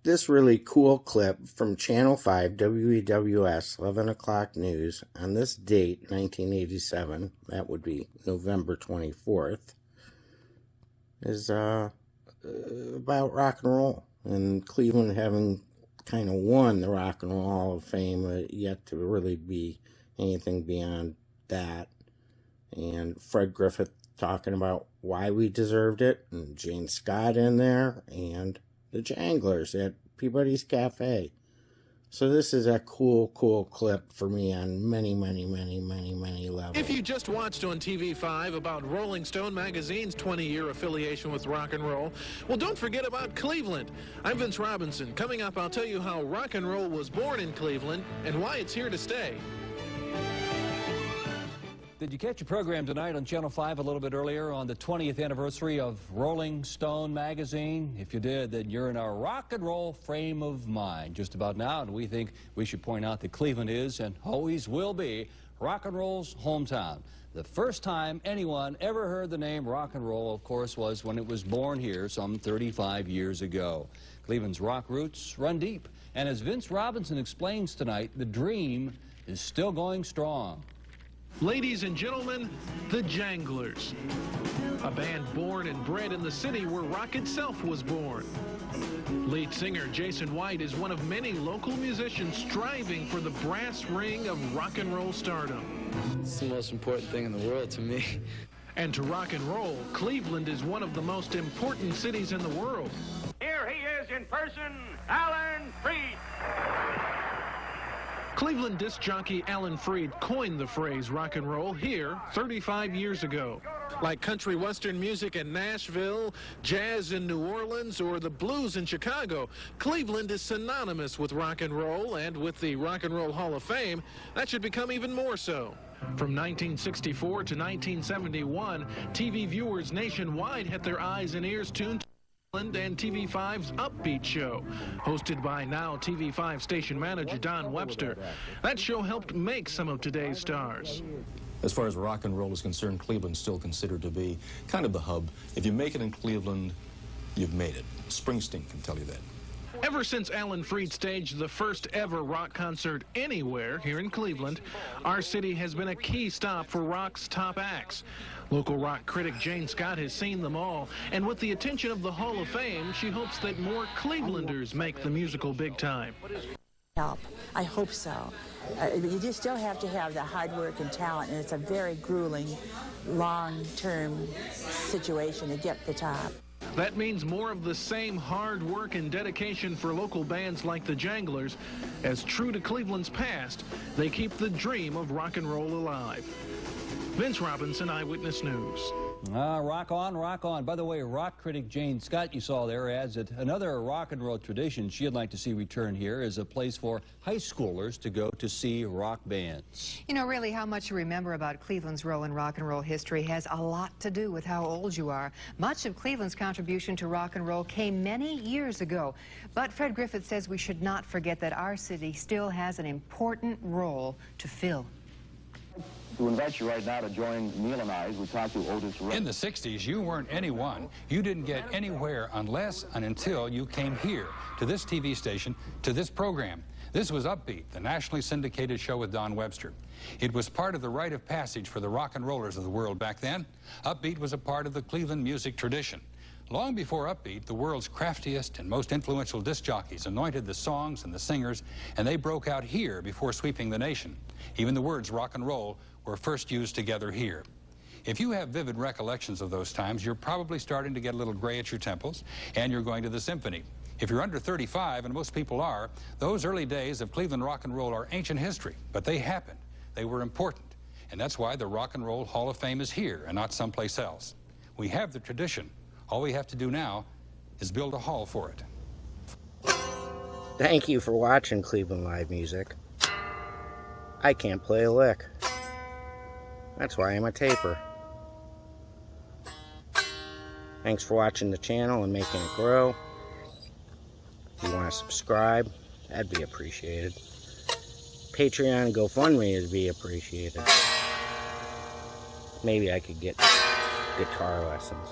this really cool clip from Channel 5 WEWS 11 o'clock news on this date, 1987, that would be November 24th, is about rock and roll, and Cleveland having kind of won the Rock and Roll Hall of Fame, yet to really be anything beyond that. And Fred Griffith talking about why we deserved it, and Jane Scott in there, and the Janglers at Peabody's Cafe. So this is a cool clip for me on many levels. If you just watched on TV5 about Rolling Stone magazine's 20-year affiliation with rock and roll, well, don't forget about Cleveland. I'm Vince Robinson. Coming up, I'll tell you how rock and roll was born in Cleveland and why it's here to stay. Did you catch your program tonight on Channel 5 a little bit earlier on the 20th anniversary of Rolling Stone magazine? If you did, then you're in a rock and roll frame of mind just about now, and we think we should point out that Cleveland is and always will be rock and roll's hometown. The first time anyone ever heard the name rock and roll, of course, was when it was born here some 35 years ago. Cleveland's rock roots run deep, and as Vince Robinson explains tonight, the dream is still going strong. Ladies and gentlemen, the Janglers, a band born and bred in the city where rock itself was born. Lead singer Jason White is one of many local musicians striving for the brass ring of rock and roll stardom. It's the most important thing in the world to me. And to rock and roll, Cleveland is one of the most important cities in the world. Here he is in person, Alan Freed. Cleveland disc jockey Alan Freed coined the phrase rock and roll here 35 years ago. Like country western music in Nashville, jazz in New Orleans, or the blues in Chicago, Cleveland is synonymous with rock and roll, and with the Rock and Roll Hall of Fame, that should become even more so. From 1964 to 1971, TV viewers nationwide had their eyes and ears tuned to and TV5's Upbeat show, hosted by now TV5 station manager Don Webster. That show helped make some of today's stars. As far as rock and roll is concerned, Cleveland's still considered to be kind of the hub. If you make it in Cleveland, you've made it. Springsteen can tell you that. Ever since Alan Freed staged the first ever rock concert anywhere here in Cleveland, our city has been a key stop for rock's top acts. Local rock critic Jane Scott has seen them all, and with the attention of the Hall of Fame, she hopes that more Clevelanders make the musical big time. Help. I hope so. You just still have to have the hard work and talent, and it's a very grueling, long-term situation to get the top. That means more of the same hard work and dedication for local bands like the Janglers. As true to Cleveland's past, they keep the dream of rock and roll alive. Vince Robinson, Eyewitness News. Rock on, rock on. By the way, rock critic Jane Scott, you saw there, adds that another rock and roll tradition she'd like to see return here is a place for high schoolers to go to see rock bands. You know, really, how much you remember about Cleveland's role in rock and roll history has a lot to do with how old you are. Much of Cleveland's contribution to rock and roll came many years ago. But Fred Griffith says we should not forget that our city still has an important role to fill. To invite you right now to join Neil and I as we talk to Otis Redding. In the 60s, you weren't anyone. You didn't get anywhere unless and until you came here to this TV station, to this program. This was Upbeat, the nationally syndicated show with Don Webster. It was part of the rite of passage for the rock and rollers of the world back then. Upbeat was a part of the Cleveland music tradition. Long before Upbeat, the world's craftiest and most influential disc jockeys anointed the songs and the singers, and they broke out here before sweeping the nation. Even the words rock and roll were first used together here. If you have vivid recollections of those times, you're probably starting to get a little gray at your temples, and you're going to the symphony. If you're under 35, and most people are, those early days of Cleveland rock and roll are ancient history, but they happened. They were important, and that's why the Rock and Roll Hall of Fame is here and not someplace else. We have the tradition. All we have to do now is build a hall for it. Thank you for watching Cleveland Live Music. I can't play a lick. That's why I'm a taper. Thanks for watching the channel and making it grow. If you want to subscribe, that'd be appreciated. Patreon and GoFundMe would be appreciated. Maybe I could get guitar lessons.